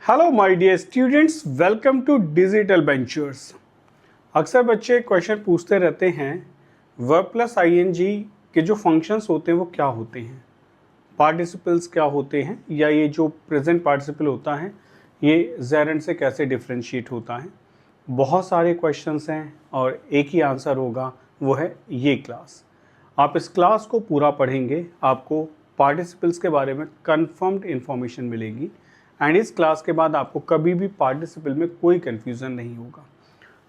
Hello my dear students, welcome to digital ventures. अक्सर बच्चे question पूछते रहते हैं वर्ब प्लस आईएनजी के जो फंक्शंस होते हैं वो क्या होते हैं, पार्टिसिपल्स क्या होते हैं, या ये जो प्रेजेंट पार्टिसिपल होता है ये जेरेंड से कैसे डिफ्रेंशिएट होता है। बहुत सारे क्वेश्चंस हैं और एक ही आंसर होगा, वो है ये क्लास। आप इस क्लास को पूरा पढ़ेंगे, आपको पार्टिसिपल्स के बारे में कंफर्म्ड इन्फॉर्मेशन मिलेगी एंड इस क्लास के बाद आपको कभी भी पार्टिसिपल में कोई कन्फ्यूज़न नहीं होगा।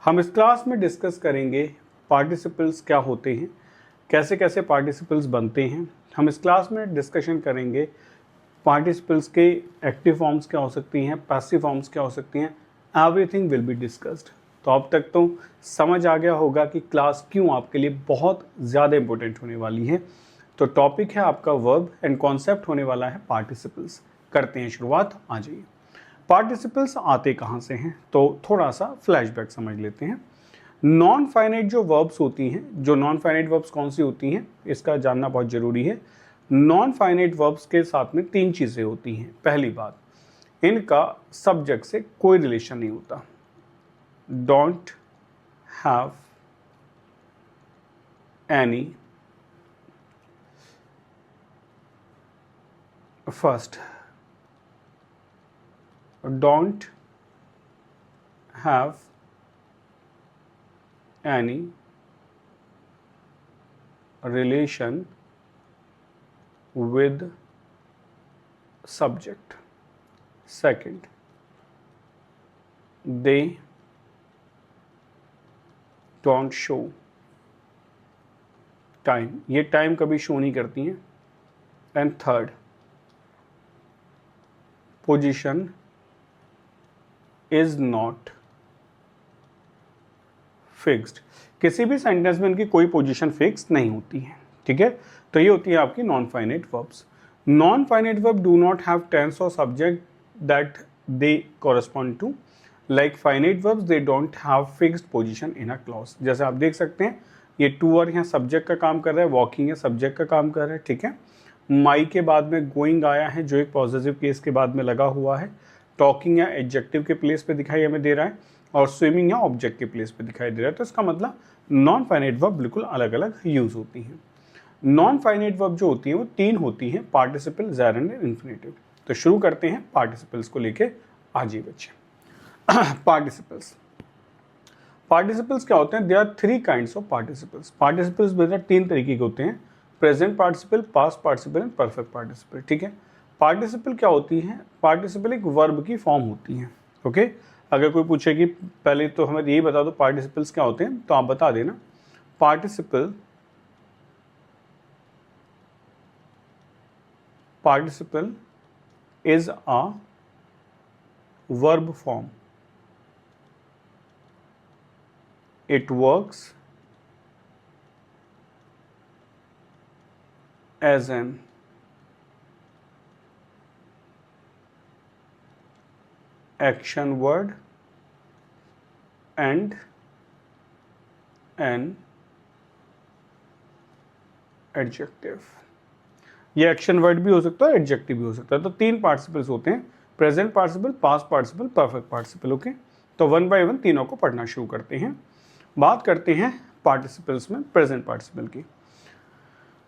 हम इस क्लास में डिस्कस करेंगे पार्टिसिपल्स क्या होते हैं, कैसे कैसे पार्टिसिपल्स बनते हैं। हम इस क्लास में डिस्कशन करेंगे पार्टिसिपल्स के एक्टिव फॉर्म्स क्या हो सकती हैं, पैसिव फॉर्म्स क्या हो सकती हैं, एवरीथिंग विल बी डिस्कस्ड। तो अब तक तो समझ आ गया होगा कि क्लास क्यों आपके लिए बहुत ज़्यादा इंपॉर्टेंट होने वाली है। तो टॉपिक है आपका वर्ब एंड कॉन्सेप्ट होने वाला है पार्टिसिपल्स। करते हैं शुरुआत, आ जाइए। पार्टिसिपल्स आते कहाँ से हैं, तो थोड़ा सा फ्लैशबैक समझ लेते हैं। नॉन फाइनाइट जो वर्ब्स होती हैं, जो नॉन फाइनाइट वर्ब्स कौन सी होती हैं इसका जानना बहुत ज़रूरी है। नॉन फाइनाइट वर्ब्स के साथ में तीन चीज़ें होती हैं। पहली बात, इनका सब्जेक्ट से कोई रिलेशन नहीं होता। Don't have any first, don't have any relation with subject. Second, they don't show time, ये टाइम कभी शो नहीं करती हैं। And third, position is not fixed. किसी भी सेंटेंस में इनकी कोई पोजीशन फिक्स नहीं होती है, ठीक है। तो ये होती है आपकी non finite verbs. Non finite verb do not have tense और subject that they correspond to. Like finite verbs they don't have fixed position in a clause. जैसे आप देख सकते हैं ये टूअर यहाँ सब्जेक्ट का काम कर रहा है, वॉकिंग है सब्जेक्ट का काम कर रहा है, ठीक है। माई के बाद में गोइंग आया है जो एक पॉजिटिव केस के बाद में लगा हुआ है। टॉकिंग या एडजेक्टिव के प्लेस पे दिखाई हमें दे रहा है, और स्विमिंग या ऑब्जेक्ट के प्लेस पे दिखाई दे रहा है। तो इसका मतलब नॉन फाइनाइट वर्ब बिल्कुल अलग अलग यूज होती हैं। नॉन फाइनाइट वर्ब जो होती हैं वो तीन होती हैं, पार्टिसिपल, जेरेंड एंड इन्फिनेटिव। तो शुरू करते हैं पार्टिसिपल्स को लेके। आज बच्चे पार्टिसिपल्स पार्टिसिपल्स क्या होते हैं? They are three kinds of participles. Participles बेटा तीन तरीके के होते हैं, present participle, past participle and perfect participle, ठीक है। पार्टिसिपल क्या होती है? पार्टिसिपल एक वर्ब की फॉर्म होती है, ओके। अगर कोई पूछे कि पहले तो हमें यही बता दो पार्टिसिपल्स क्या होते हैं, तो आप बता देना। Participle is a verb form. It works as an action word and an adjective। ये एक्शन वर्ड भी हो सकता है, एडजेक्टिव भी हो सकता है। तो तीन पार्टिसिपल्स होते हैं, present participle, past participle, perfect participle, okay. तो वन बाय वन तीनों को पढ़ना शुरू करते हैं। बात करते हैं पार्टिसिपल्स में प्रेजेंट पार्टिसिपल की।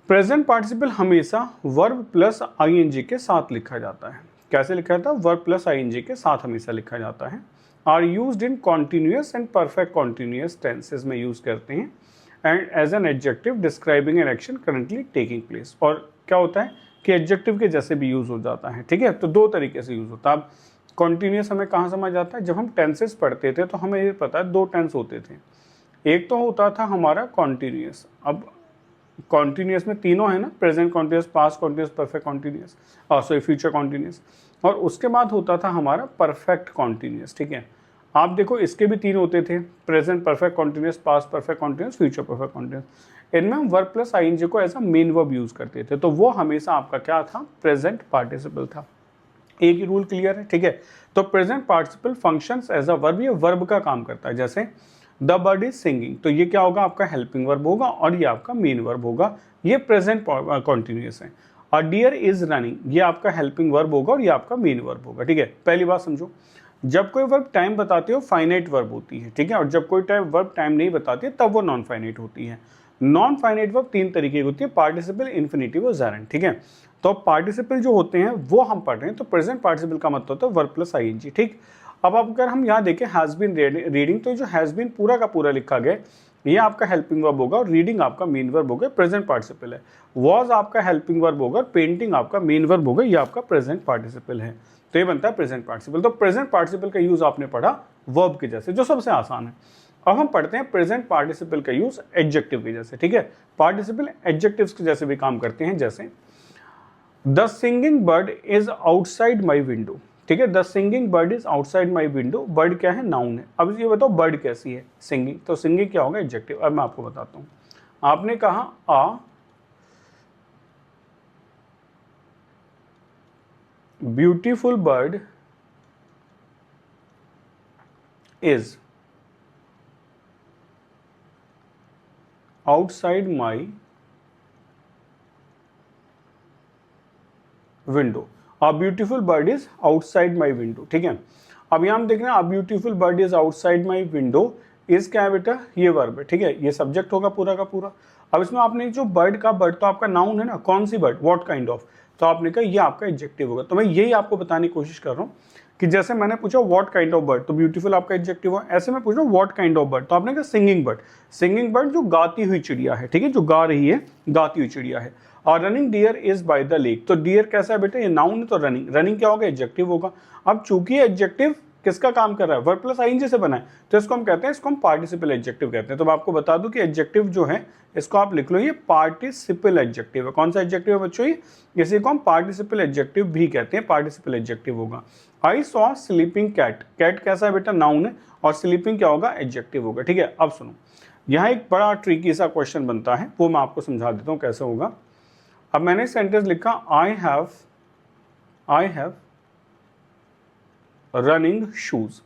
प्रेजेंट पार्टिसिपल हमेशा वर्ब प्लस आईएनजी के साथ लिखा जाता है। कैसे लिखा जाता है? वर्ब प्लस आईएनजी के साथ हमेशा लिखा जाता है। Are used in continuous and perfect continuous tenses में यूज करते हैं and as an adjective describing an action currently taking place. और क्या होता है कि एडजेक्टिव के जैसे भी यूज हो जाता है, ठीक है। तो दो तरीके से यूज होता है। अब कॉन्टिन्यूअस हमें कहाँ समझ आता है? जब हम टेंसेस पढ़ते थे तो हमें ये पता है दो टेंस होते थे। एक तो होता था हमारा कॉन्टिन्यूअस। अब कॉन्टिन्यूअस में तीनों है ना, present continuous, past continuous, perfect continuous, sorry future continuous. और उसके बाद होता था हमारा परफेक्ट कॉन्टिन्यूअस, ठीक है। आप देखो इसके भी तीन होते थे, present perfect continuous, past perfect continuous, future perfect continuous. इनमें हम वर्ब प्लस आईएनजी को as a main verb use करते थे, तो वो हमेशा आपका क्या था? प्रेजेंट पार्टिसिपल था। एक ही रूल क्लियर है, ठीक है। तो present participle functions as a verb, ये वर्ब का काम करता है। जैसे द बर्ड इज सिंगिंग, तो ये क्या होगा? आपका हेल्पिंग वर्ब होगा और ये आपका मेन वर्ब होगा। ये प्रेजेंट कॉन्टिन्यूअस है। और डियर इज रनिंग, ये आपका हेल्पिंग वर्ब होगा और ये आपका मेन वर्ब होगा। ठीक है, पहली बात समझो, जब कोई वर्ब टाइम बताती है वो फाइनाइट वर्ब होती है। ठीक है, और जब कोई वर्ब टाइम नहीं बताती है तब वो नॉन फाइनाइट होती है। नॉन फाइनाइट वर्ब 3 तरीके की होती है, पार्टिसिपल, इन्फिनिटिव और जेरेंट। ठीक है, तो पार्टिसिपल जो होते हैं वो हम पढ़ रहे हैं, तो प्रेजेंट पार्टिसिपल का मतलब होता है वर्ब प्लस आईएनजी। ठीक, अब अगर हम यहाँ देखें हैज बीन रीडिंग, तो जो हैज बीन पूरा का पूरा लिखा गया ये आपका हेल्पिंग वर्ब होगा और रीडिंग आपका मेन वर्ब होगा, प्रेजेंट पार्टिसिपल है। वॉज आपका हेल्पिंग वर्ब होगा, पेंटिंग आपका मेन वर्ब होगा, ये आपका प्रेजेंट पार्टिसिपल है। तो ये बनता है प्रेजेंट पार्टिसिपल। तो प्रेजेंट पार्टिसिपल का यूज आपने पढ़ा वर्ब के जैसे, जो सबसे आसान है। अब हम पढ़ते हैं प्रेजेंट पार्टिसिपल का यूज एडजेक्टिव के जैसे। ठीक है, पार्टिसिपल एडजेक्टिव्स के जैसे भी काम करते हैं, जैसे the singing bird is outside my window. ठीक है, the singing bird is outside my window, bird क्या है, नाउन है। अब ये बताओ बर्ड कैसी है, सिंगिंग, तो सिंगिंग क्या होगा, एडजेक्टिव। अब मैं आपको बताता हूं, आपने कहा a beautiful bird is outside my window, a beautiful bird is outside my window. ठीक है, अब यहां हम देख रहे हैं a beautiful bird is outside my window, is क्या है बेटा, ये वर्ब है। ठीक है, ये सब्जेक्ट होगा पूरा का पूरा। अब इसमें आपने जो बर्ड का, बर्ड तो आपका नाउन है ना, कौन सी बर्ड, व्हाट काइंड ऑफ, तो आपने कहा ये आपका एडजेक्टिव होगा। तो मैं यही आपको बताने की कोशिश कर रहा हूं कि जैसे मैंने पूछा व्हाट काइंड ऑफ बर्ड, तो ब्यूटीफुल आपका एडजेक्टिव हो, ऐसे मैं पूछ रहा हूँ व्हाट काइंड ऑफ बर्ड, तो आपने कहा सिंगिंग बर्ड। सिंगिंग बर्ड जो गाती हुई चिड़िया है। ठीक है, जो गा रही है, गाती हुई चिड़िया है। और running deer is by the lake, तो डियर कैसा है बेटा, ये नाउन है, तो रनिंग, रनिंग क्या होगा, एडजेक्टिव होगा। अब चूंकि एडजेक्टिव किसका काम कर रहा है, वर्ब प्लस आईएनजी से बना है, तो इसको हम कहते हैं, इसको हम पार्टिसिपल एडजेक्टिव कहते हैं। तो मैं आपको बता दूं कि एडजेक्टिव जो है इसको आप लिख लो, ये पार्टिसिपल एडजेक्टिव है। कौन सा एडजेक्टिव है बच्चों, ये इसी को हम पार्टिसिपल एडजेक्टिव भी कहते हैं, पार्टिसिपल एडजेक्टिव होगा। I saw sleeping cat, cat कैसा है बेटा, नाउन है, और स्लीपिंग क्या होगा, एडजेक्टिव होगा। ठीक है, अब सुनो, यहाँ एक बड़ा ट्रिकी सा क्वेश्चन बनता है, वो मैं आपको समझा देता हूँ कैसे होगा। अब मैंने सेंटेंस लिखा I have running shoes,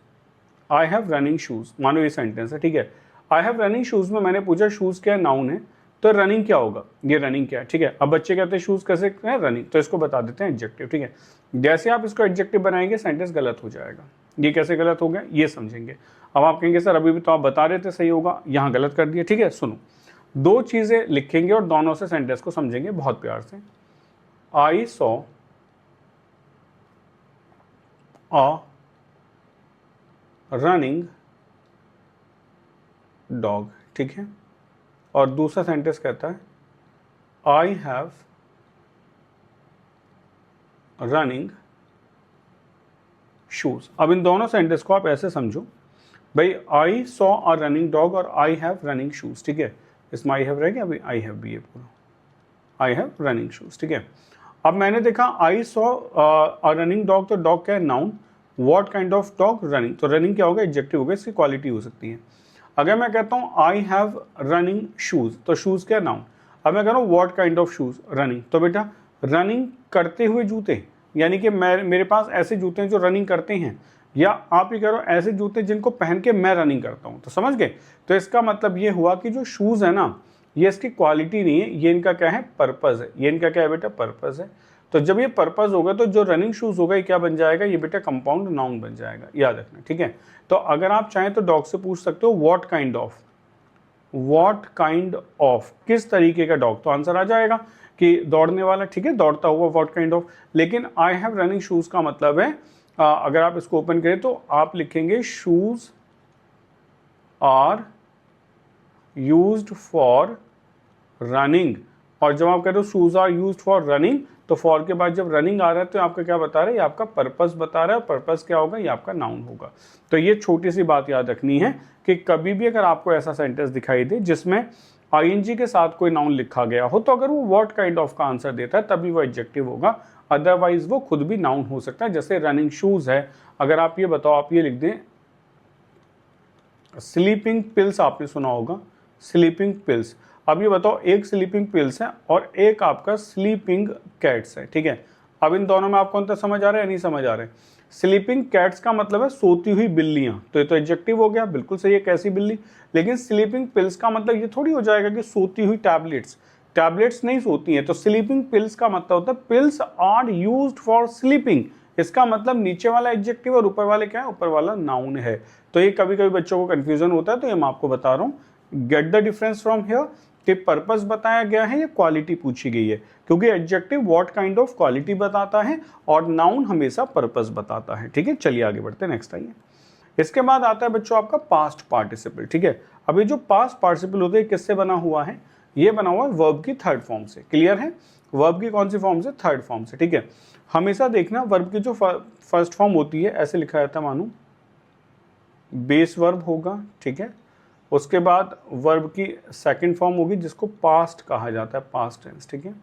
I have running shoes, मानो ये सेंटेंस है। ठीक है, आई हैव रनिंग शूज में मैंने पूछा शूज क्या है, नाउन है, तो रनिंग क्या होगा, ये रनिंग क्या है। ठीक है, अब बच्चे कहते हैं शूज कैसे है, रनिंग, तो इसको बता देते हैं एडजेक्टिव। ठीक है, जैसे आप इसको एडजेक्टिव बनाएंगे सेंटेंस गलत हो जाएगा। ये कैसे गलत हो गया, ये समझेंगे। अब आप कहेंगे सर अभी भी तो आप बता रहे थे सही होगा, यहाँ गलत कर दिया। ठीक है, सुनो, 2 चीजें लिखेंगे और दोनों से सेंटेंस को समझेंगे बहुत प्यार से। आई सॉ अ रनिंग डॉग। ठीक है, और दूसरा सेंटेंस कहता है आई हैव रनिंग शूज। अब इन दोनों सेंटेंस को आप ऐसे समझो भाई, आई सॉ अ रनिंग डॉग और आई हैव रनिंग शूज। ठीक है, इसमें आई हैव रहेगा, अभी आई हैव भी है पूरा, आई हैव रनिंग शूज। ठीक है, अब मैंने देखा आई सॉ अ रनिंग डॉग, तो डॉग क्या है, noun, what kind of dog, running, तो रनिंग क्या होगा, एडजेक्टिव होगा, इसकी क्वालिटी हो सकती है। अगर मैं कहता हूं आई हैव रनिंग शूज, तो शूज क्या, नाउन। अब मैं कह रहा हूं what kind of shoes, running, तो बेटा रनिंग करते हुए जूते, यानी कि मेरे पास ऐसे जूते हैं जो रनिंग करते हैं, या आप ये कह रहे हो ऐसे जूते जिनको पहन के मैं रनिंग करता हूं, तो समझ गए। तो इसका मतलब ये हुआ कि जो शूज है ना, ये इसकी क्वालिटी नहीं है, ये इनका क्या है, पर्पज है। ये इनका क्या है बेटा, पर्पज है। तो जब ये पर्पज होगा तो जो रनिंग शूज होगा ये क्या बन जाएगा, ये बेटा कंपाउंड नाउन बन जाएगा, याद रखना। ठीक है, तो अगर आप चाहें तो डॉग से पूछ सकते हो व्हाट काइंड ऑफ, किस तरीके का डॉग, तो आंसर आ जाएगा कि दौड़ने वाला। ठीक है, दौड़ता हुआ, व्हाट काइंड ऑफ। लेकिन आई हैव रनिंग शूज का मतलब है, अगर आप इसको ओपन करें तो आप लिखेंगे shoes are used for running, और जब आप कह रहे हो shoes are used for running, तो फॉर के बाद जब रनिंग आ रहा है तो आपका क्या बता रहा है, ये आपका पर्पस बता रहा है। पर्पस क्या होगा, ये आपका नाउन होगा। तो ये छोटी सी बात याद रखनी है कि कभी भी अगर आपको ऐसा सेंटेंस दिखाई दे जिसमें आईएनजी के साथ कोई नाउन लिखा गया हो, तो अगर वो व्हाट काइंड ऑफ का आंसर देता है तभी वो एडजेक्टिव होगा, अदरवाइज वो खुद भी नाउन हो सकता है। जैसे रनिंग शूज है, अगर आप ये बताओ, आप ये लिख दें स्लीपिंग पिल्स, आपने सुना होगा स्लीपिंग पिल्स। अब ये बताओ, एक स्लीपिंग पिल्स है और एक आपका स्लीपिंग कैट्स है। ठीक है, अब इन दोनों में आपको अंतर समझ आ रहा है या नहीं समझ आ रहा है। स्लीपिंग कैट्स का मतलब है सोती हुई बिल्लियां, तो ये तो एडजेक्टिव हो गया, बिल्कुल सही है, कैसी बिल्ली। लेकिन स्लीपिंग पिल्स का मतलब ये थोड़ी हो जाएगा कि सोती हुई टैबलेट्स, टैबलेट्स नहीं सोती हैं, तो स्लीपिंग पिल्स का मतलब होता है pills are used for sleeping. इसका मतलब नीचे वाला एडजेक्टिव और ऊपर वाले क्या है, ऊपर वाला नाउन है। तो ये कभी कभी बच्चों को कंफ्यूजन होता है, तो ये मैं आपको बता रहा हूँ। Get the difference from here कि पर्पस बताया गया है या क्वालिटी पूछी गई है, क्योंकि adjective what kind of quality बताता है और नाउन हमेशा पर्पस बताता है। ठीक है, चलिए आगे बढ़ते हैं, नेक्स्ट आइए। इसके बाद आता है बच्चों आपका पास्ट पार्टिसिपल। ठीक है, अभी जो पास्ट पार्टिसिपल होते हैं किससे बना हुआ है, ये बना हुआ है वर्ब की थर्ड फॉर्म से। क्लियर है, वर्ब की कौन सी फॉर्म से, थर्ड फॉर्म से। ठीक है, हमेशा देखना वर्ब की जो फर्स्ट फॉर्म होती है ऐसे लिखा जाता है, मानो बेस वर्ब होगा। ठीक है, उसके बाद वर्ब की सेकंड फॉर्म होगी जिसको पास्ट कहा जाता है, पास्ट टेंस। ठीक है,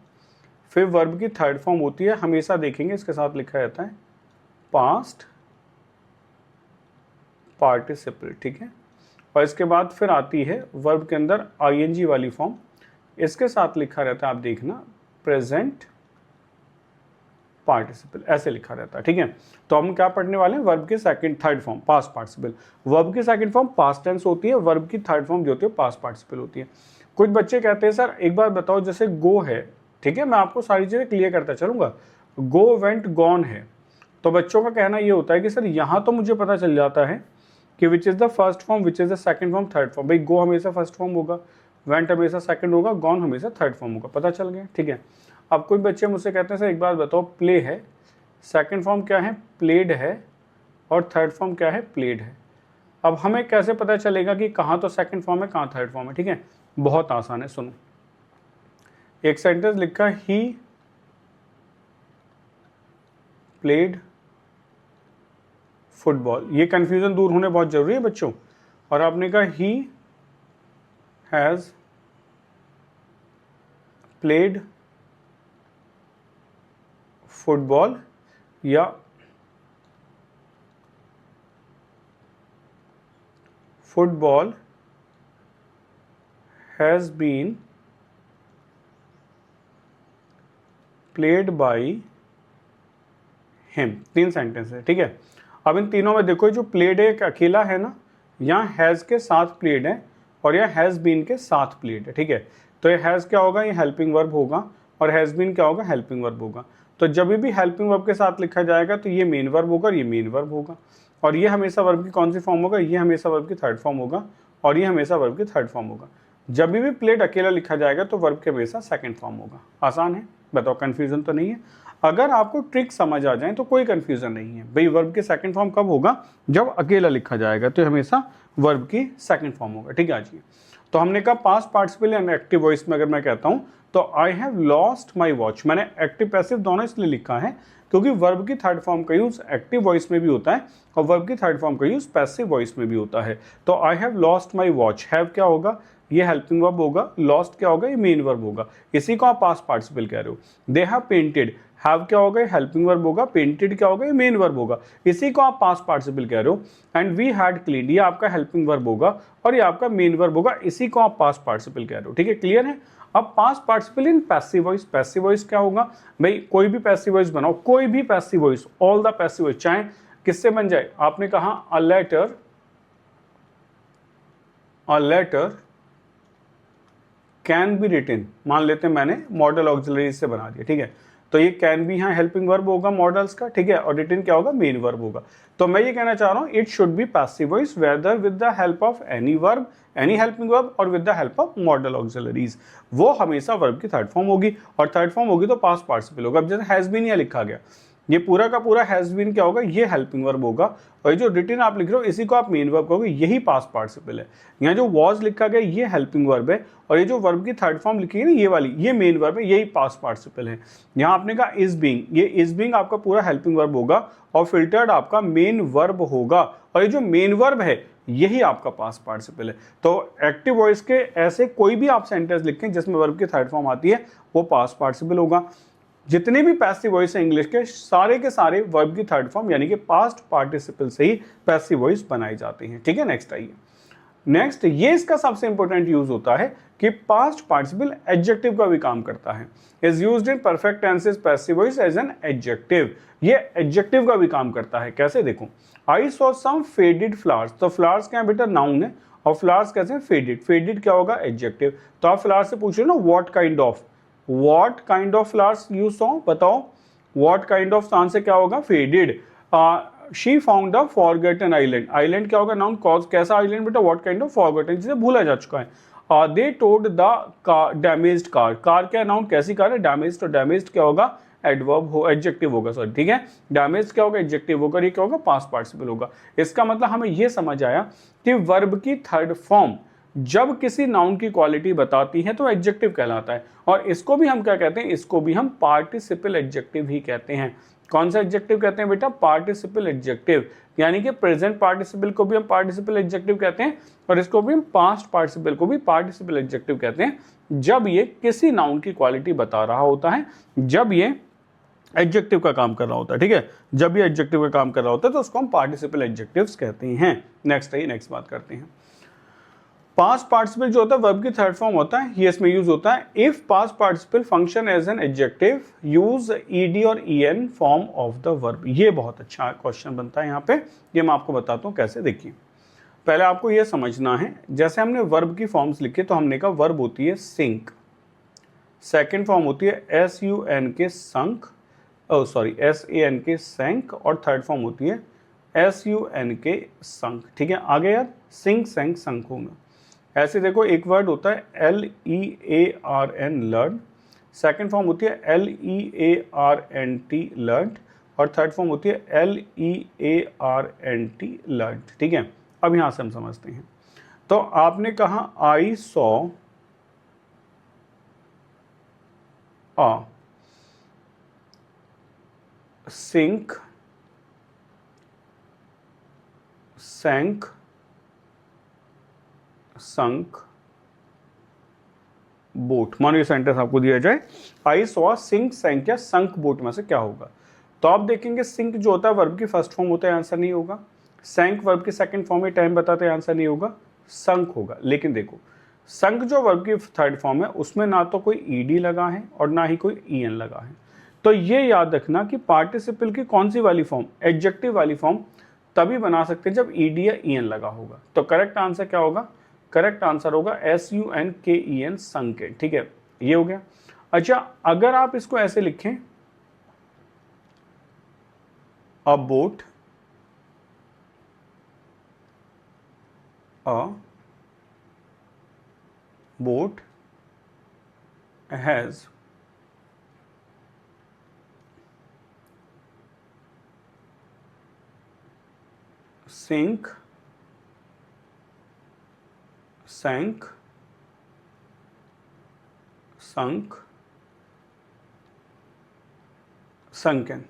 फिर वर्ब की थर्ड फॉर्म होती है, हमेशा देखेंगे इसके साथ लिखा जाता है पास्ट पार्टिसिपल। ठीक है, और इसके बाद फिर आती है वर्ब के अंदर आईएनजी वाली फॉर्म, इसके साथ लिखा रहता है, आप देखना प्रेजेंट पार्टिसिपल, ऐसे लिखा रहता है। ठीक है, तो हम क्या पढ़ने वाले हैं, वर्ब की second third form past participle. Verb की सेकंड फॉर्म पास्ट टेंस होती है, वर्ब की थर्ड फॉर्म जो होती है पास्ट पार्टिसिपल होती है। कुछ बच्चे कहते हैं सर एक बार बताओ, जैसे गो है, ठीक है, मैं आपको सारी चीजें क्लियर करता चलूंगा। गो वेंट गॉन है, तो बच्चों का कहना ये होता है कि सर यहाँ तो मुझे पता चल जाता है कि which is the first form, which is the second form, third form. भाई गो हमेशा फर्स्ट फॉर्म होगा, वेंट हमेशा सेकंड होगा, गॉन हमेशा थर्ड फॉर्म होगा, पता चल गया। ठीक है, अब कुछ बच्चे मुझसे कहते हैं सर एक बार बताओ, प्ले है, सेकंड फॉर्म क्या है, प्लेड है, और थर्ड फॉर्म क्या है, प्लेड है। अब हमें कैसे पता चलेगा कि कहाँ तो सेकंड फॉर्म है, कहाँ थर्ड फॉर्म है। ठीक है, बहुत आसान है, सुनो। एक सेंटेंस लिखा, ही प्लेड फुटबॉल, ये कंफ्यूजन दूर होने बहुत जरूरी है बच्चों। और आपने कहा ही हैज प्लेड फुटबॉल, या football has been played by him. तीन सेंटेंस है। ठीक है, अब इन तीनों में देखो, जो प्लेड है एक अकेला है ना, यहाँ हैज के साथ प्लेड है और यहाँ हैज बीन के साथ प्लेड है। ठीक है, तो ये हैज क्या होगा, ये हेल्पिंग वर्ब होगा, और हैज बीन क्या होगा, हेल्पिंग वर्ब होगा। तो जब भी हेल्पिंग वर्ब के साथ लिखा जाएगा तो ये मेन वर्ब होगा और ये मेन वर्ब होगा, और ये हमेशा वर्ब की कौन सी फॉर्म होगा, ये हमेशा वर्ब की थर्ड फॉर्म होगा, और ये हमेशा वर्ब की थर्ड फॉर्म होगा। जब भी प्लेड अकेला लिखा जाएगा तो वर्ब के हमेशा सेकंड फॉर्म होगा। आसान है, बताओ कंफ्यूजन तो नहीं है। अगर आपको ट्रिक समझ आ जाए तो कोई कंफ्यूजन नहीं है। भाई वर्ब के सेकंड फॉर्म कब होगा, जब अकेला लिखा जाएगा, तो हमेशा वर्ब की सेकंड फॉर्म होगा। ठीक है, आज तो हमने कहा past participle and active voice में अगर मैं कहता हूं तो I have lost my watch, मैंने एक्टिव पैसिव दोनों इसलिए लिखा है क्योंकि वर्ब की थर्ड फॉर्म का यूज एक्टिव वॉइस में भी होता है और वर्ब की थर्ड फॉर्म का यूज पैसिव वॉइस में भी होता है। तो I have lost my watch, have क्या होगा, ये हेल्पिंग वर्ब होगा, लॉस्ट क्या होगा, ये मेन वर्ब होगा, इसी को आप पास्ट पार्टिसिपल कह रहे हो। दे हैव पेंटेड, हैव क्या होगा, ये हेल्पिंग वर्ब होगा, पेंटेड क्या होगा, ये मेन वर्ब होगा, इसी को आप पास्ट पार्टिसिपल कह रहे हो। एंड वी हैड क्लीन्ड, ये आपका हेल्पिंग वर्ब होगा और ये आपका मेन वर्ब होगा, इसी को आप पास्ट पार्टिसिपल कह रहे हो। ठीक है, क्लियर है। अब past participle in passive voice, passive voice क्या होगा, भाई कोई भी पैसिव वॉइस बनाओ, कोई भी passive voice, all the passive voice, चाहे किससे बन जाए। आपने कहा a letter can be written, मान लेते हैं मैंने मॉडल ऑक्सिलरी से बना दिया। ठीक है, तो ये कैन भी यहाँ हेल्पिंग वर्ब होगा मॉडल्स का। ठीक है, और रिटन क्या होगा, मेन वर्ब होगा। तो मैं ये कहना चाह रहा हूँ it should be passive voice whether with the help of any verb, any helping verb, और with the help of modal auxiliaries, वो हमेशा वर्ब की थर्ड फॉर्म होगी, और थर्ड फॉर्म होगी तो पास्ट पार्टिसिपल होगा। अब जैसे हैज बीन यहाँ लिखा गया, ये पूरा का पूरा हैज बीन क्या होगा, ये हेल्पिंग वर्ब होगा, और ये जो रिटन आप लिख रहे हो इसी को आप मेन वर्ब कहोगे, यही पास्ट पार्टिसिपल है। यहाँ जो वॉज लिखा गया ये हेल्पिंग वर्ब है, और ये जो वर्ब की थर्ड फॉर्म लिखी है ना ये वाली, ये मेन वर्ब है, यही पास्ट पार्टिसिपल है। यहाँ आपने कहा इज बीइंग, ये इज बीइंग आपका पूरा हेल्पिंग वर्ब होगा और फिल्टर्ड आपका मेन वर्ब होगा, और ये जो मेन वर्ब है यही आपका पास्ट पार्टिसिपल है। तो एक्टिव वॉइस के ऐसे कोई भी आप सेंटेंस लिखें जिसमें वर्ब की थर्ड फॉर्म आती है वो पास्ट पार्टिसिपल होगा। जितने भी पैसिव वॉइस है इंग्लिश के सारे वर्ब की थर्ड फॉर्म यानी कि पास्ट पार्टिसिपल से ही पैसिव वॉइस बनाई जाती हैं। ठीक है, नेक्स्ट आइए। नेक्स्ट, ये इसका सबसे इंपॉर्टेंट यूज होता है कि पास्ट पार्टिसिपल एडजेक्टिव का भी काम करता है। Is used in perfect tenses passive voice as an adjective, ये एडजेक्टिव का भी काम करता है। कैसे, देखो, I saw some faded flowers, तो फ्लावर्स क्या है बेटा, नाउन है, और फ्लावर्स कैसे हैं, फेडेड। फेडेड क्या होगा, एडजेक्टिव। तो आप फ्लावर्स से पूछ रहे हो ना what kind of flowers you saw, बताओ व्हाट काइंड ऑफ आंसर क्या होगा, faded. She found a forgotten island, island क्या होगा, नाउन, कॉज कैसा आइलैंड बेटा, व्हाट काइंड ऑफ फॉरगेटन, जिसे भूला जा चुका है। They towed the damaged car, car क्या नाउन, कैसी कार है, डैमेज्ड, तो डैमेज्ड क्या होगा, एडवर्ब हो, एडजेक्टिव होगा, सॉरी ठीक है, डैमेज क्या होगा, एडजेक्टिव होगा, ये क्या होगा, पास्ट पार्टिसिपल होगा। इसका मतलब हमें यह समझ आया कि वर्ब की थर्ड फॉर्म जब किसी नाउन की क्वालिटी बताती है तो एडजेक्टिव कहलाता है, और इसको भी हम क्या कहते हैं, इसको भी हम पार्टिसिपल एडजेक्टिव ही कहते हैं। कौन सा एडजेक्टिव कहते हैं बेटा, पार्टिसिपल एडजेक्टिव, यानी कि प्रेजेंट पार्टिसिपल को भी हम पार्टिसिपल एडजेक्टिव कहते हैं और इसको भी हम पास्ट पार्टिसिपल को भी पार्टिसिपल एडजेक्टिव कहते हैं जब ये किसी नाउन की क्वालिटी बता रहा होता है, जब ये एडजेक्टिव का काम कर रहा होता है, ठीक है, जब ये एडजेक्टिव का काम कर रहा होता है तो उसको हम पार्टिसिपल एडजेक्टिव्स कहते हैं। नेक्स्ट बात करते हैं। पास्ट पार्टिसिपल जो होता है वर्ब की थर्ड फॉर्म होता है, ये इसमें यूज होता है if past participle function as an adjective use ED और EN form of the verb. ये बहुत अच्छा क्वेश्चन बनता है यहाँ पे, ये मैं आपको बताता हूँ कैसे। देखिए पहले आपको ये समझना है, जैसे हमने वर्ब की फॉर्म्स लिखे तो हमने कहा वर्ब होती है सिंक, सेकेंड फॉर्म होती है SUN के संक, SAN के सैंक, और थर्ड फॉर्म होती है SUN के संक, ठीक है। आगे यार सिंक सैंक संक होगा। ऐसे देखो एक वर्ड होता है LEARN लर्न, सेकेंड फॉर्म होती है LEARNT लर्न, और थर्ड फॉर्म होती है LEARNT लर्न, ठीक है। अब यहां से हम समझते हैं, तो आपने कहा I saw a sink, sank, sunk boat. मानो ये सेंटेंस आपको दिया जाए आई सॉ सिंक सैंक या संक बोट में से क्या होगा, तो आप देखेंगे सिंक जो होता है वर्ब की फर्स्ट फॉर्म होता है, आंसर नहीं होगा। सैंक वर्ब की सेकंड फॉर्म में टाइम बताते हैं, आंसर नहीं होगा। संक होगा, लेकिन देखो संक जो वर्ब की थर्ड फॉर्म है उसमें ना तो कोई ईडी लगा है और ना ही कोई ईएन लगा है, तो ये याद रखना कि पार्टिसिपल की कौन सी वाली फॉर्म, एडजेक्टिव वाली फॉर्म तभी बना सकते हैं जब ईडी या ईएन लगा होगा। तो करेक्ट आंसर क्या होगा, करेक्ट आंसर होगा SUNKEN संकेन, ठीक है, ये हो गया। अच्छा अगर आप इसको ऐसे लिखें अ boat, a boat has sank, sunk, sunken।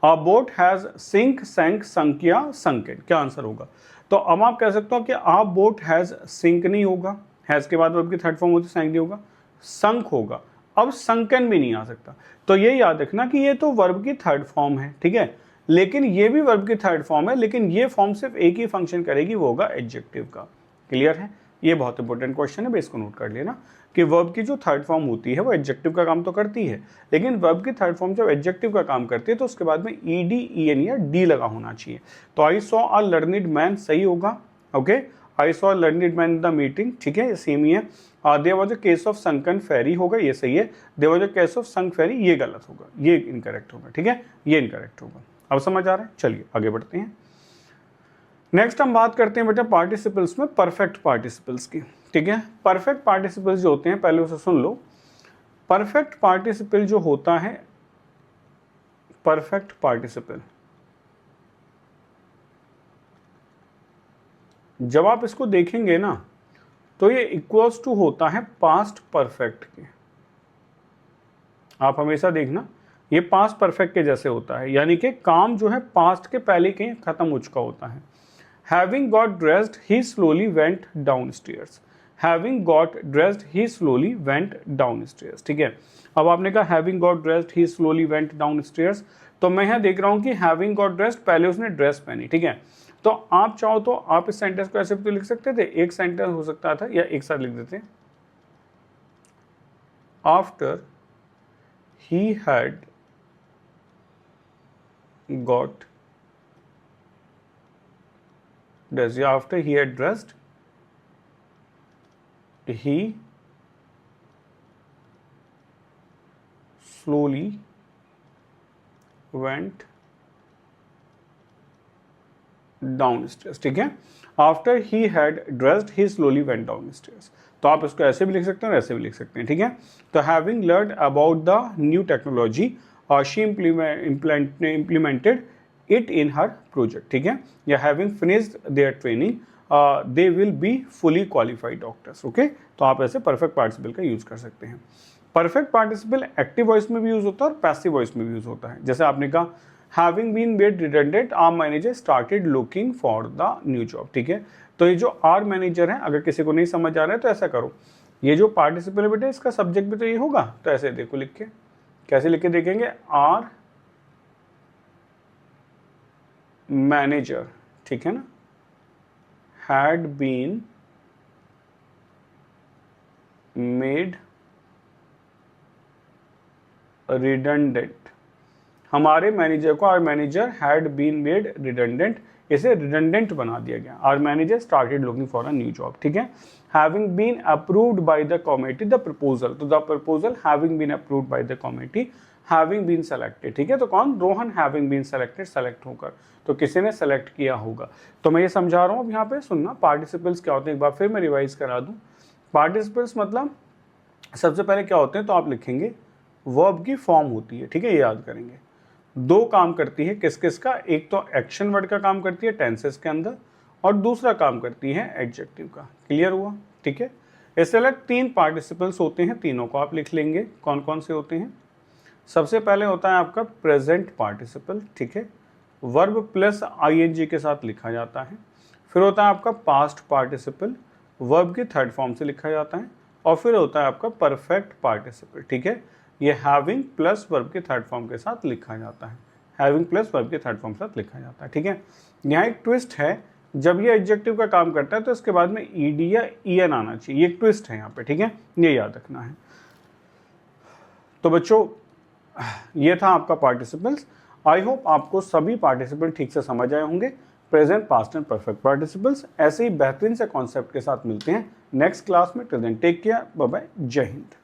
A boat has sink, sank, sunk या sunken, क्या आंसर होगा। तो अब आप कह सकते हो कि आ बोट हैज सिंक नहीं होगा, हैज के बाद वर्ब की थर्ड फॉर्म होती है, सैंक नहीं होगा, संक होगा। अब संकन भी नहीं आ सकता, तो ये याद रखना कि ये तो वर्ब की थर्ड फॉर्म है, ठीक है, लेकिन ये भी वर्ब की थर्ड फॉर्म है, लेकिन ये फॉर्म सिर्फ एक ही फंक्शन करेगी, वो होगा एडजेक्टिव का। क्लियर है, ये बहुत इंपॉर्टेंट क्वेश्चन है, बेस को नोट कर लेना कि वर्ब की जो थर्ड फॉर्म होती है वो एडजेक्टिव का काम तो करती है, लेकिन वर्ब की थर्ड फॉर्म जब एडजेक्टिव का काम करती है तो उसके बाद में ईडी ईएन या डी लगा होना चाहिए। तो I saw a learned man सही होगा, okay, I saw learned man in the meeting, ठीक है, ये सेम ही है। There was a case of sunken ferry होगा, ये सही है। There was a case of sunk ferry, ये गलत होगा, ये इनकरेक्ट होगा, ठीक है, ये इनकरेक्ट होगा। अब समझ आ रहा है, चलिए आगे बढ़ते हैं। नेक्स्ट हम बात करते हैं बेटा पार्टिसिपल्स में परफेक्ट पार्टिसिपल्स की, ठीक है। परफेक्ट पार्टिसिपल्स जो होते हैं पहले उसे सुन लो। परफेक्ट पार्टिसिपल जो होता है, परफेक्ट पार्टिसिपल जब आप इसको देखेंगे ना तो ये इक्वल्स टू होता है पास्ट परफेक्ट के। आप हमेशा देखना ये पास्ट परफेक्ट के जैसे होता है, यानी कि काम जो है पास्ट के पहले कहीं खत्म हो चुका होता है। Having got dressed, he slowly went downstairs. Having got dressed, he slowly went downstairs. ठीक है, अब आपने कहा having got dressed, he slowly went downstairs, तो मैं यहाँ देख रहा हूँ कि having got dressed पहले उसने ड्रेस पहनी, ठीक है। तो आप चाहो तो आप इस सेंटेंस को ऐसे भी तो लिख सकते थे, एक सेंटेंस हो सकता था, या एक साथ लिख देते after he had got dressed, या after he had dressed he slowly went downstairs, ठीक है। After he had dressed he slowly went downstairs, तो आप इसको ऐसे भी लिख सकते हैं और ऐसे भी लिख सकते हैं, ठीक है। तो having learn about the new technology she implemented it in her project, ठीक है। या having finished their training they will be fully qualified doctors, okay. तो आप ऐसे परफेक्ट पार्टिसिपल का यूज कर सकते हैं। परफेक्ट पार्टिसिपल एक्टिव वॉइस में भी यूज होता है और पैसिव वॉइस में भी यूज होता है। जैसे आपने कहा having been made redundant, our manager started looking for the new job, ठीक है। तो ये जो आर मैनेजर है, अगर किसी को नहीं समझ आ रहा है तो ऐसा करो, ये जो पार्टिसिपल बेटा इसका सब्जेक्ट भी तो ये होगा, तो ऐसे देखो लिख के, कैसे लिख के देखेंगे, आर मैनेजर, ठीक है ना, had been made redundant, हमारे मैनेजर को our manager had been made redundant, इसे रिडंडेंट बना दिया गया। Our manager started looking for a new job, ठीक है। Having been approved by the committee the proposal, तो the proposal having been approved by the committee, having been selected, ठीक है। तो कौन, Rohan having been selected, select होकर, तो किसी ने सेलेक्ट किया होगा। तो मैं ये समझा रहा हूँ, अब यहाँ पे सुनना पार्टिसिपल्स क्या होते हैं, एक बार फिर मैं रिवाइज करा दूँ। पार्टिसिपल्स मतलब सबसे पहले क्या होते हैं, तो आप लिखेंगे वर्ब की फॉर्म होती है, ठीक है, ये याद करेंगे। दो काम करती है, किस किस का, एक तो एक्शन वर्ड का काम करती है टेंसेस के अंदर, और दूसरा काम करती है एडजेक्टिव का। क्लियर हुआ, ठीक है। इससे अलग तीन पार्टिसिपल्स होते हैं, तीनों को आप लिख लेंगे, कौन कौन से होते हैं। सबसे पहले होता है आपका प्रेजेंट पार्टिसिपल, ठीक है, वर्ब प्लस आईएनजी के साथ लिखा जाता है। फिर होता है आपका पास्ट पार्टिसिपल, वर्ब की थर्ड फॉर्म से लिखा जाता है। और फिर होता है आपका परफेक्ट पार्टिसिपल, ठीक है, ये हैविंग प्लस वर्ब के थर्ड फॉर्म के साथ लिखा जाता है, हैविंग प्लस वर्ब के थर्ड फॉर्म के साथ लिखा जाता है, ठीक है। यहाँ एक ट्विस्ट है, जब ये एडजेक्टिव का काम करता है तो इसके बाद में ईडी या ईएन आना चाहिए, ये एक ट्विस्ट है यहाँ पे, ठीक है, ये याद रखना है। तो बच्चों ये था आपका पार्टिसिपल्स। आई होप आपको सभी पार्टिसिपल ठीक से समझ आए होंगे, present, past and perfect participles. ऐसे ही बेहतरीन से कॉन्सेप्ट के साथ मिलते हैं नेक्स्ट क्लास में। Till then take care, bye bye, जय हिंद।